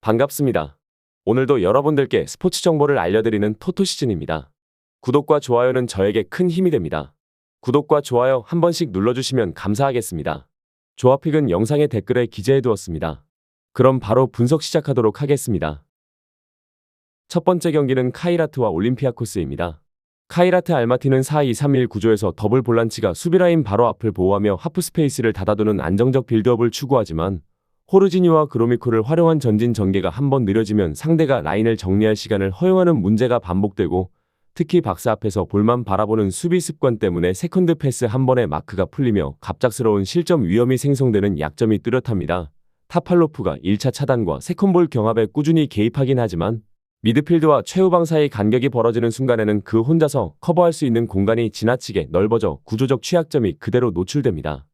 반갑습니다. 오늘도 여러분들께 스포츠 정보를 알려드리는 토토시즌입니다. 구독과 좋아요는 저에게 큰 힘이 됩니다. 구독과 좋아요 한 번씩 눌러주시면 감사하겠습니다. 조합픽은 영상의 댓글에 기재해두었습니다. 그럼 바로 분석 시작하도록 하겠습니다. 첫 번째 경기는 카이라트와 올림피아코스입니다. 카이라트 알마티는 4-2-3-1 구조에서 더블 볼란치가 수비라인 바로 앞을 보호하며 하프 스페이스를 닫아두는 안정적 빌드업을 추구하지만 호르지니와 그로미코를 활용한 전진 전개가 한번 느려지면 상대가 라인을 정리할 시간을 허용하는 문제가 반복되고, 특히 박스 앞에서 볼만 바라보는 수비 습관 때문에 세컨드 패스 한 번에 마크가 풀리며 갑작스러운 실점 위험이 생성되는 약점이 뚜렷합니다. 타팔로프가 1차 차단과 세컨볼 경합에 꾸준히 개입하긴 하지만 미드필드와 최후방 사이 간격이 벌어지는 순간에는 그 혼자서 커버할 수 있는 공간이 지나치게 넓어져 구조적 취약점이 그대로 노출됩니다.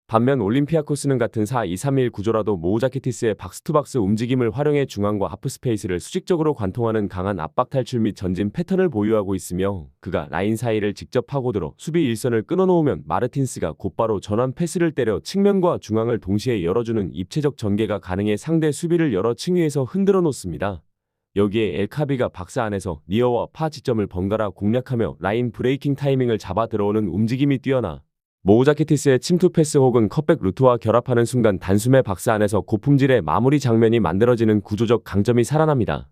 반면 올림피아코스는 같은 4-2-3-1 구조라도 모우자키티스의 박스투박스 움직임을 활용해 중앙과 하프 스페이스를 수직적으로 관통하는 강한 압박 탈출 및 전진 패턴을 보유하고 있으며, 그가 라인 사이를 직접 파고들어 수비 일선을 끊어놓으면 마르틴스가 곧바로 전환 패스를 때려 측면과 중앙을 동시에 열어주는 입체적 전개가 가능해 상대 수비를 여러 층위에서 흔들어 놓습니다. 여기에 엘카비가 박스 안에서 니어와 파 지점을 번갈아 공략하며 라인 브레이킹 타이밍을 잡아 들어오는 움직임이 뛰어나 모우자키티스의 침투 패스 혹은 컷백 루트와 결합하는 순간 단숨에 박스 안에서 고품질의 마무리 장면이 만들어지는 구조적 강점이 살아납니다.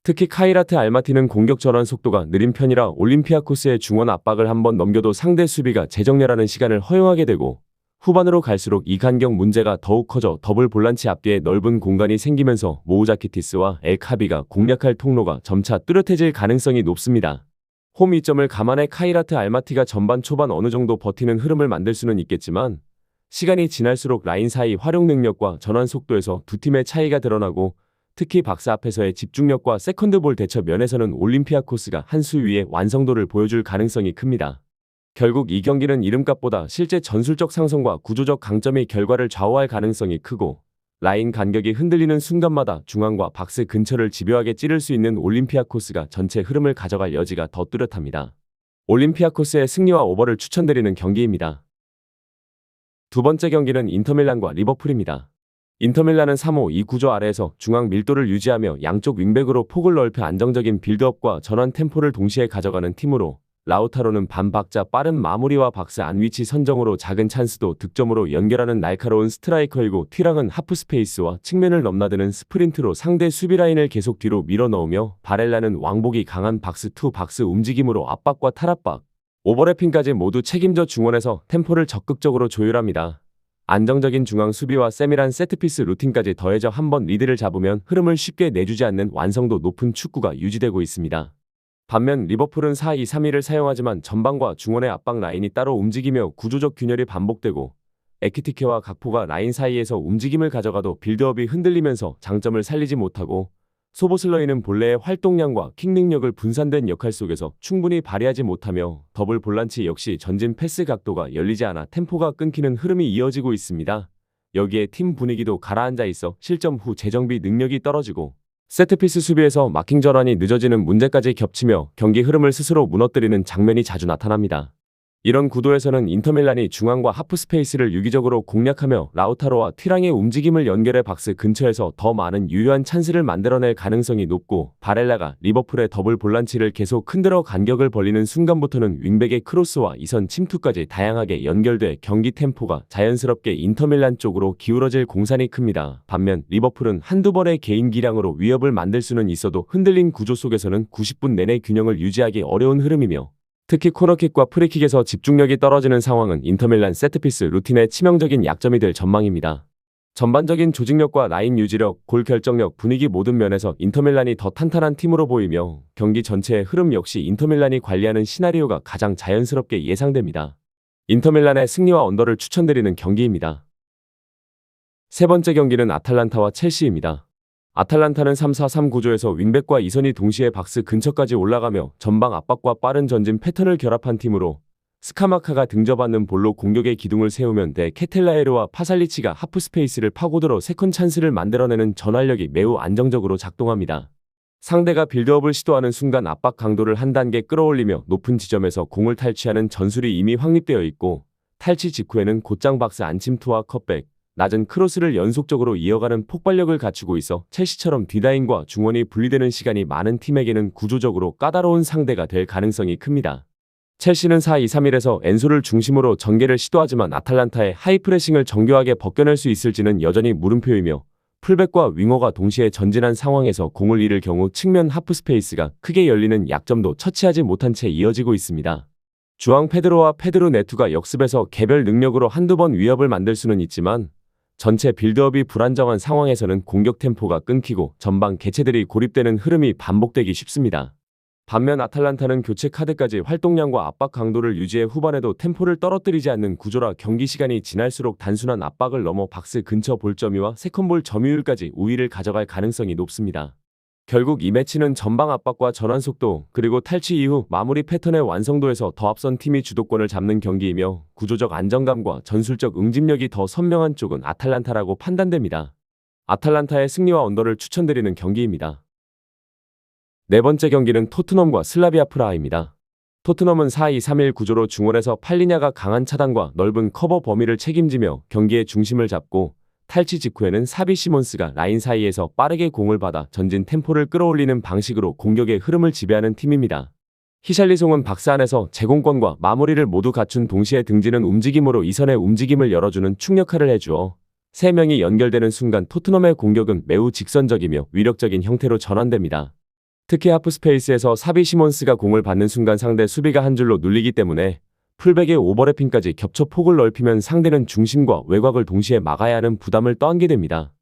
특히 카이라트 알마티는 공격 전환 속도가 느린 편이라 올림피아코스의 중원 압박을 한번 넘겨도 상대 수비가 재정렬하는 시간을 허용하게 되고, 후반으로 갈수록 이 간격 문제가 더욱 커져 더블 볼란치 앞뒤에 넓은 공간이 생기면서 모우자키티스와 엘카비가 공략할 통로가 점차 뚜렷해질 가능성이 높습니다. 홈 이점을 감안해 카이라트 알마티가 전반 초반 어느 정도 버티는 흐름을 만들 수는 있겠지만, 시간이 지날수록 라인 사이 활용 능력과 전환 속도에서 두 팀의 차이가 드러나고, 특히 박스 앞에서의 집중력과 세컨드볼 대처 면에서는 올림피아코스가 한 수 위의 완성도를 보여줄 가능성이 큽니다. 결국 이 경기는 이름값보다 실제 전술적 상성과 구조적 강점이 결과를 좌우할 가능성이 크고, 라인 간격이 흔들리는 순간마다 중앙과 박스 근처를 집요하게 찌를 수 있는 올림피아코스가 전체 흐름을 가져갈 여지가 더 뚜렷합니다. 올림피아코스의 승리와 오버를 추천드리는 경기입니다. 두 번째 경기는 인터밀란과 리버풀입니다. 인터밀란은 3-5-2 구조 아래에서 중앙 밀도를 유지하며 양쪽 윙백으로 폭을 넓혀 안정적인 빌드업과 전환 템포를 동시에 가져가는 팀으로, 라우타로는 반박자 빠른 마무리와 박스 안 위치 선정으로 작은 찬스도 득점으로 연결하는 날카로운 스트라이커이고, 튀랑은 하프 스페이스와 측면을 넘나드는 스프린트로 상대 수비 라인을 계속 뒤로 밀어넣으며, 바렐라는 왕복이 강한 박스 투 박스 움직임으로 압박과 탈압박, 오버래핑까지 모두 책임져 중원에서 템포를 적극적으로 조율합니다. 안정적인 중앙 수비와 세밀한 세트피스 루틴까지 더해져 한번 리드를 잡으면 흐름을 쉽게 내주지 않는 완성도 높은 축구가 유지되고 있습니다. 반면 리버풀은 4-2-3-1을 사용하지만 전방과 중원의 압박 라인이 따로 움직이며 구조적 균열이 반복되고, 에키티케와 각포가 라인 사이에서 움직임을 가져가도 빌드업이 흔들리면서 장점을 살리지 못하고, 소보슬러이는 본래의 활동량과 킥 능력을 분산된 역할 속에서 충분히 발휘하지 못하며, 더블 볼란치 역시 전진 패스 각도가 열리지 않아 템포가 끊기는 흐름이 이어지고 있습니다. 여기에 팀 분위기도 가라앉아 있어 실점 후 재정비 능력이 떨어지고, 세트피스 수비에서 마킹 전환이 늦어지는 문제까지 겹치며 경기 흐름을 스스로 무너뜨리는 장면이 자주 나타납니다. 이런 구도에서는 인터밀란이 중앙과 하프 스페이스를 유기적으로 공략하며 라우타로와 튀랑의 움직임을 연결해 박스 근처에서 더 많은 유효한 찬스를 만들어낼 가능성이 높고, 바렐라가 리버풀의 더블 볼란치를 계속 흔들어 간격을 벌리는 순간부터는 윙백의 크로스와 이선 침투까지 다양하게 연결돼 경기 템포가 자연스럽게 인터밀란 쪽으로 기울어질 공산이 큽니다. 반면 리버풀은 한두 번의 개인 기량으로 위협을 만들 수는 있어도 흔들린 구조 속에서는 90분 내내 균형을 유지하기 어려운 흐름이며, 특히 코너킥과 프리킥에서 집중력이 떨어지는 상황은 인터밀란 세트피스 루틴의 치명적인 약점이 될 전망입니다. 전반적인 조직력과 라인 유지력, 골 결정력, 분위기 모든 면에서 인터밀란이 더 탄탄한 팀으로 보이며, 경기 전체의 흐름 역시 인터밀란이 관리하는 시나리오가 가장 자연스럽게 예상됩니다. 인터밀란의 승리와 언더를 추천드리는 경기입니다. 세 번째 경기는 아탈란타와 첼시입니다. 아탈란타는 3-4-3 구조에서 윙백과 이선이 동시에 박스 근처까지 올라가며 전방 압박과 빠른 전진 패턴을 결합한 팀으로, 스카마카가 등져받는 볼로 공격의 기둥을 세우면 데 케텔라에르와 파살리치가 하프 스페이스를 파고들어 세컨 찬스를 만들어내는 전환력이 매우 안정적으로 작동합니다. 상대가 빌드업을 시도하는 순간 압박 강도를 한 단계 끌어올리며 높은 지점에서 공을 탈취하는 전술이 이미 확립되어 있고, 탈취 직후에는 곧장 박스 안침투와 컷백, 낮은 크로스를 연속적으로 이어가는 폭발력을 갖추고 있어 첼시처럼 뒷라인과 중원이 분리되는 시간이 많은 팀에게는 구조적으로 까다로운 상대가 될 가능성이 큽니다. 첼시는 4-2-3-1에서 엔소를 중심으로 전개를 시도하지만 아탈란타의 하이프레싱을 정교하게 벗겨낼 수 있을지는 여전히 물음표이며, 풀백과 윙어가 동시에 전진한 상황에서 공을 잃을 경우 측면 하프 스페이스가 크게 열리는 약점도 처치하지 못한 채 이어지고 있습니다. 주앙 페드로와 페드로 네투가 역습에서 개별 능력으로 한두 번 위협을 만들 수는 있지만, 전체 빌드업이 불안정한 상황에서는 공격 템포가 끊기고 전방 개체들이 고립되는 흐름이 반복되기 쉽습니다. 반면 아탈란타는 교체 카드까지 활동량과 압박 강도를 유지해 후반에도 템포를 떨어뜨리지 않는 구조라 경기 시간이 지날수록 단순한 압박을 넘어 박스 근처 볼 점유와 세컨볼 점유율까지 우위를 가져갈 가능성이 높습니다. 결국 이 매치는 전방 압박과 전환 속도, 그리고 탈취 이후 마무리 패턴의 완성도에서 더 앞선 팀이 주도권을 잡는 경기이며, 구조적 안정감과 전술적 응집력이 더 선명한 쪽은 아탈란타라고 판단됩니다. 아탈란타의 승리와 언더를 추천드리는 경기입니다. 네 번째 경기는 토트넘과 슬라비아 프라하입니다. 토트넘은 4-2-3-1 구조로 중원에서 팔리냐가 강한 차단과 넓은 커버 범위를 책임지며 경기의 중심을 잡고, 탈취 직후에는 사비 시몬스가 라인 사이에서 빠르게 공을 받아 전진 템포를 끌어올리는 방식으로 공격의 흐름을 지배하는 팀입니다. 히샬리송은 박스 안에서 제공권과 마무리를 모두 갖춘 동시에 등지는 움직임으로 이선의 움직임을 열어주는 축 역할을 해주어 3명이 연결되는 순간 토트넘의 공격은 매우 직선적이며 위력적인 형태로 전환됩니다. 특히 하프 스페이스에서 사비 시몬스가 공을 받는 순간 상대 수비가 한 줄로 눌리기 때문에 풀백의 오버래핑까지 겹쳐 폭을 넓히면 상대는 중심과 외곽을 동시에 막아야 하는 부담을 떠안게 됩니다.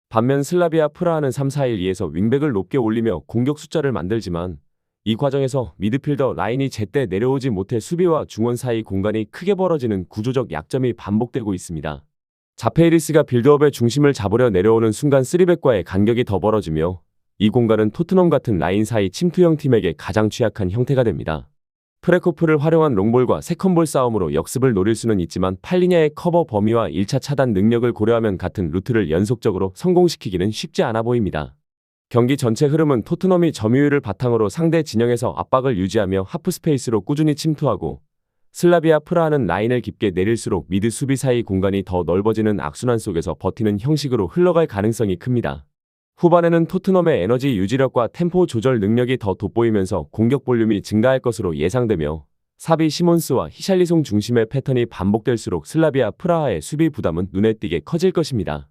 반면 슬라비아 프라하는 3-4-1-2에서 윙백을 높게 올리며 공격 숫자를 만들지만, 이 과정에서 미드필더 라인이 제때 내려오지 못해 수비와 중원 사이 공간이 크게 벌어지는 구조적 약점이 반복되고 있습니다. 자페이리스가 빌드업의 중심을 잡으려 내려오는 순간 3백과의 간격이 더 벌어지며, 이 공간은 토트넘 같은 라인 사이 침투형 팀에게 가장 취약한 형태가 됩니다. 프레코프를 활용한 롱볼과 세컨볼 싸움으로 역습을 노릴 수는 있지만 팔리냐의 커버 범위와 1차 차단 능력을 고려하면 같은 루트를 연속적으로 성공시키기는 쉽지 않아 보입니다. 경기 전체 흐름은 토트넘이 점유율을 바탕으로 상대 진영에서 압박을 유지하며 하프 스페이스로 꾸준히 침투하고, 슬라비아 프라하는 라인을 깊게 내릴수록 미드 수비 사이 공간이 더 넓어지는 악순환 속에서 버티는 형식으로 흘러갈 가능성이 큽니다. 후반에는 토트넘의 에너지 유지력과 템포 조절 능력이 더 돋보이면서 공격 볼륨이 증가할 것으로 예상되며, 사비 시몬스와 히샬리송 중심의 패턴이 반복될수록 슬라비아 프라하의 수비 부담은 눈에 띄게 커질 것입니다.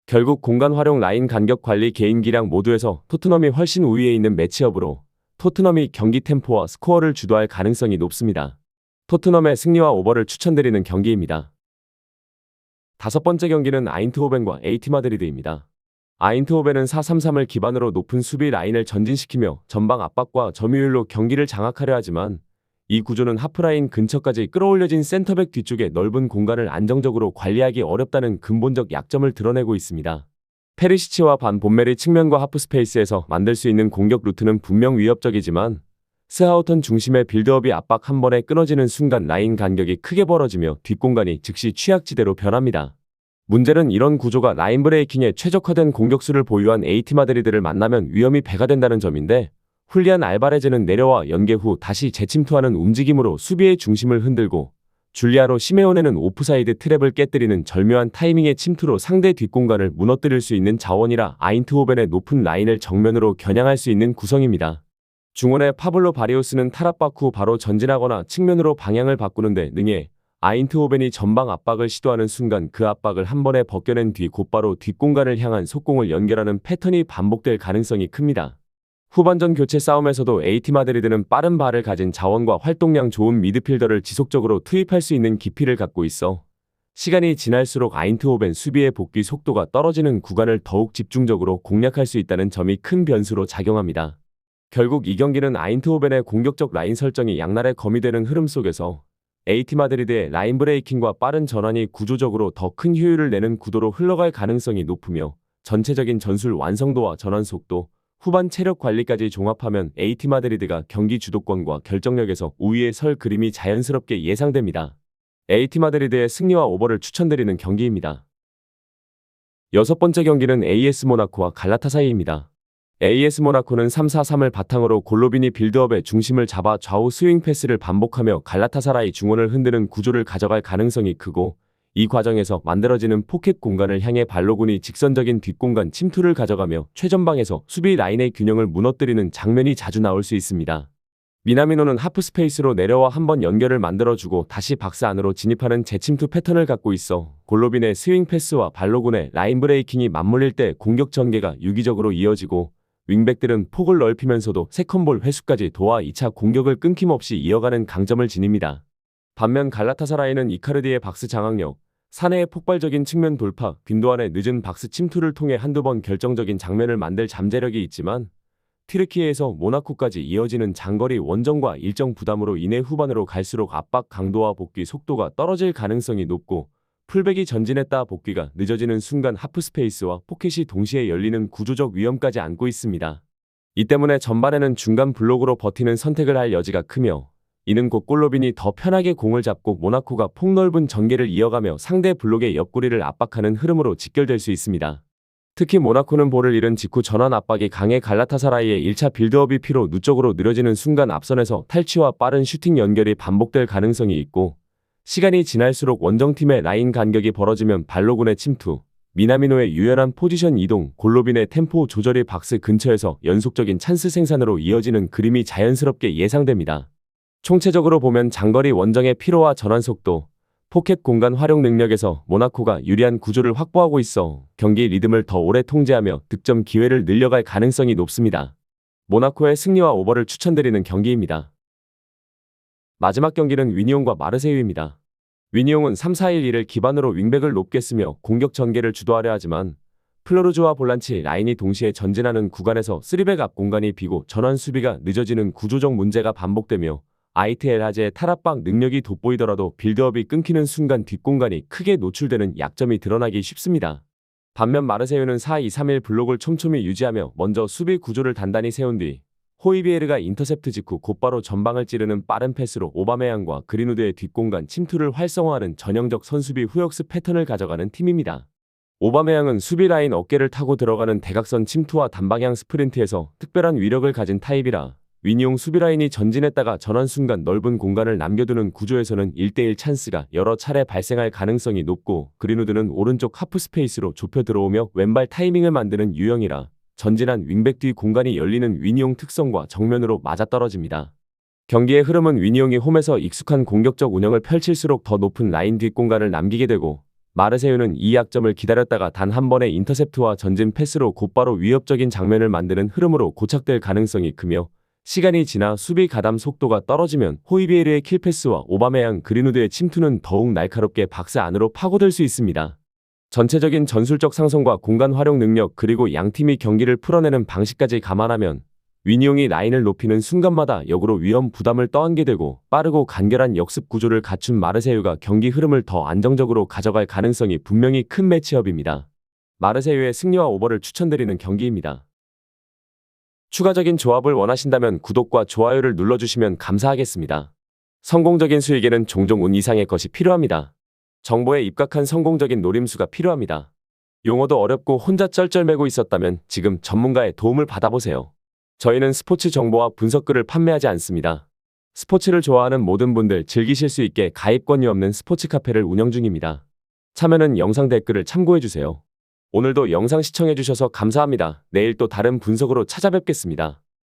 결국 공간 활용, 라인 간격 관리, 개인 기량 모두에서 토트넘이 훨씬 우위에 있는 매치업으로 토트넘이 경기 템포와 스코어를 주도할 가능성이 높습니다. 토트넘의 승리와 오버를 추천드리는 경기입니다. 다섯 번째 경기는 아인트호벤과 AT 마드리드입니다. 아인트호벤은 4-3-3을 기반으로 높은 수비 라인을 전진시키며 전방 압박과 점유율로 경기를 장악하려 하지만, 이 구조는 하프라인 근처까지 끌어올려진 센터백 뒤쪽의 넓은 공간을 안정적으로 관리하기 어렵다는 근본적 약점을 드러내고 있습니다. 페리시치와 반 본메리 측면과 하프 스페이스에서 만들 수 있는 공격 루트는 분명 위협적이지만, 스하우턴 중심의 빌드업이 압박 한 번에 끊어지는 순간 라인 간격이 크게 벌어지며 뒷공간이 즉시 취약지대로 변합니다. 문제는 이런 구조가 라인 브레이킹에 최적화된 공격수를 보유한 AT 마드리드를 만나면 위험이 배가 된다는 점인데, 훌리안 알바레즈는 내려와 연계 후 다시 재침투하는 움직임으로 수비의 중심을 흔들고, 줄리아로 시메오네는 오프사이드 트랩을 깨뜨리는 절묘한 타이밍의 침투로 상대 뒷공간을 무너뜨릴 수 있는 자원이라 아인트호벤의 높은 라인을 정면으로 겨냥할 수 있는 구성입니다. 중원의 파블로 바리오스는 탈압박 후 바로 전진하거나 측면으로 방향을 바꾸는 데 능해 아인트호벤이 전방 압박을 시도하는 순간 그 압박을 한 번에 벗겨낸 뒤 곧바로 뒷공간을 향한 속공을 연결하는 패턴이 반복될 가능성이 큽니다. 후반전 교체 싸움에서도 AT 마드리드는 빠른 발을 가진 자원과 활동량 좋은 미드필더를 지속적으로 투입할 수 있는 깊이를 갖고 있어 시간이 지날수록 아인트호벤 수비의 복귀 속도가 떨어지는 구간을 더욱 집중적으로 공략할 수 있다는 점이 큰 변수로 작용합니다. 결국 이 경기는 아인트호벤의 공격적 라인 설정이 양날의 검이 되는 흐름 속에서 AT 마드리드의 라인 브레이킹과 빠른 전환이 구조적으로 더 큰 효율을 내는 구도로 흘러갈 가능성이 높으며, 전체적인 전술 완성도와 전환 속도, 후반 체력 관리까지 종합하면 AT 마드리드가 경기 주도권과 결정력에서 우위에 설 그림이 자연스럽게 예상됩니다. AT 마드리드의 승리와 오버를 추천드리는 경기입니다. 여섯 번째 경기는 AS 모나코와 갈라타사이입니다. AS 모나코는 3-4-3을 바탕으로 골로빈이 빌드업의 중심을 잡아 좌우 스윙 패스를 반복하며 갈라타사라이 중원을 흔드는 구조를 가져갈 가능성이 크고, 이 과정에서 만들어지는 포켓 공간을 향해 발로군이 직선적인 뒷공간 침투를 가져가며 최전방에서 수비 라인의 균형을 무너뜨리는 장면이 자주 나올 수 있습니다. 미나미노는 하프 스페이스로 내려와 한번 연결을 만들어주고 다시 박스 안으로 진입하는 재침투 패턴을 갖고 있어 골로빈의 스윙 패스와 발로군의 라인 브레이킹이 맞물릴 때 공격 전개가 유기적으로 이어지고 윙백들은 폭을 넓히면서도 세컨볼 회수까지 도와 2차 공격을 끊김없이 이어가는 강점을 지닙니다. 반면 갈라타사라이는 이카르디의 박스 장악력, 사내의 폭발적인 측면 돌파, 빈도안의 늦은 박스 침투를 통해 한두 번 결정적인 장면을 만들 잠재력이 있지만 튀르키예에서 모나코까지 이어지는 장거리 원정과 일정 부담으로 인해 후반으로 갈수록 압박 강도와 복귀 속도가 떨어질 가능성이 높고 풀백이 전진했다 복귀가 늦어지는 순간 하프 스페이스와 포켓이 동시에 열리는 구조적 위험까지 안고 있습니다. 이 때문에 전반에는 중간 블록으로 버티는 선택을 할 여지가 크며 이는 곧 골로빈이 더 편하게 공을 잡고 모나코가 폭넓은 전개를 이어가며 상대 블록의 옆구리를 압박하는 흐름으로 직결될 수 있습니다. 특히 모나코는 볼을 잃은 직후 전환 압박이 강해 갈라타사라이의 1차 빌드업이 피로 누적으로 느려지는 순간 앞선에서 탈취와 빠른 슈팅 연결이 반복될 가능성이 있고 시간이 지날수록 원정팀의 라인 간격이 벌어지면 발로군의 침투, 미나미노의 유연한 포지션 이동, 골로빈의 템포 조절이 박스 근처에서 연속적인 찬스 생산으로 이어지는 그림이 자연스럽게 예상됩니다. 총체적으로 보면 장거리 원정의 피로와 전환 속도, 포켓 공간 활용 능력에서 모나코가 유리한 구조를 확보하고 있어 경기 리듬을 더 오래 통제하며 득점 기회를 늘려갈 가능성이 높습니다. 모나코의 승리와 오버를 추천드리는 경기입니다. 마지막 경기는 위니옹과 마르세유입니다. 위니옹은 3-4-1-2를 기반으로 윙백을 높게 쓰며 공격 전개를 주도하려 하지만 플로르주와 볼란치 라인이 동시에 전진하는 구간에서 3백 앞 공간이 비고 전환 수비가 늦어지는 구조적 문제가 반복되며 아이트엘 하제의 탈압박 능력이 돋보이더라도 빌드업이 끊기는 순간 뒷공간이 크게 노출되는 약점이 드러나기 쉽습니다. 반면 마르세유는 4-2-3-1 블록을 촘촘히 유지하며 먼저 수비 구조를 단단히 세운 뒤 호이비에르가 인터셉트 직후 곧바로 전방을 찌르는 빠른 패스로 오바메양과 그린우드의 뒷공간 침투를 활성화하는 전형적 선수비 후역습 패턴을 가져가는 팀입니다. 오바메양은 수비 라인 어깨를 타고 들어가는 대각선 침투와 단방향 스프린트에서 특별한 위력을 가진 타입이라 위니옹 수비라인이 전진했다가 전환 순간 넓은 공간을 남겨두는 구조에서는 1대1 찬스가 여러 차례 발생할 가능성이 높고 그린우드는 오른쪽 하프 스페이스로 좁혀 들어오며 왼발 타이밍을 만드는 유형이라 전진한 윙백 뒤 공간이 열리는 위니옹 특성과 정면으로 맞아떨어집니다. 경기의 흐름은 위니옹이 홈에서 익숙한 공격적 운영을 펼칠수록 더 높은 라인 뒷공간을 남기게 되고 마르세유는 이 약점을 기다렸다가 단 한 번의 인터셉트와 전진 패스로 곧바로 위협적인 장면을 만드는 흐름으로 고착될 가능성이 크며 시간이 지나 수비 가담 속도가 떨어지면 호이비에르의 킬패스와 오바메양 그린우드의 침투는 더욱 날카롭게 박스 안으로 파고들 수 있습니다. 전체적인 전술적 상성과 공간 활용 능력 그리고 양팀이 경기를 풀어내는 방식까지 감안하면 위니옹이 라인을 높이는 순간마다 역으로 위험 부담을 떠안게 되고 빠르고 간결한 역습 구조를 갖춘 마르세유가 경기 흐름을 더 안정적으로 가져갈 가능성이 분명히 큰 매치업입니다. 마르세유의 승리와 오버를 추천드리는 경기입니다. 추가적인 조합을 원하신다면 구독과 좋아요를 눌러주시면 감사하겠습니다. 성공적인 수익에는 종종 운 이상의 것이 필요합니다. 정보에 입각한 성공적인 노림수가 필요합니다. 용어도 어렵고 혼자 쩔쩔매고 있었다면 지금 전문가의 도움을 받아보세요. 저희는 스포츠 정보와 분석글을 판매하지 않습니다. 스포츠를 좋아하는 모든 분들 즐기실 수 있게 가입 권유 없는 스포츠 카페를 운영 중입니다. 참여는 영상 댓글을 참고해주세요. 오늘도 영상 시청해주셔서 감사합니다. 내일 또 다른 분석으로 찾아뵙겠습니다.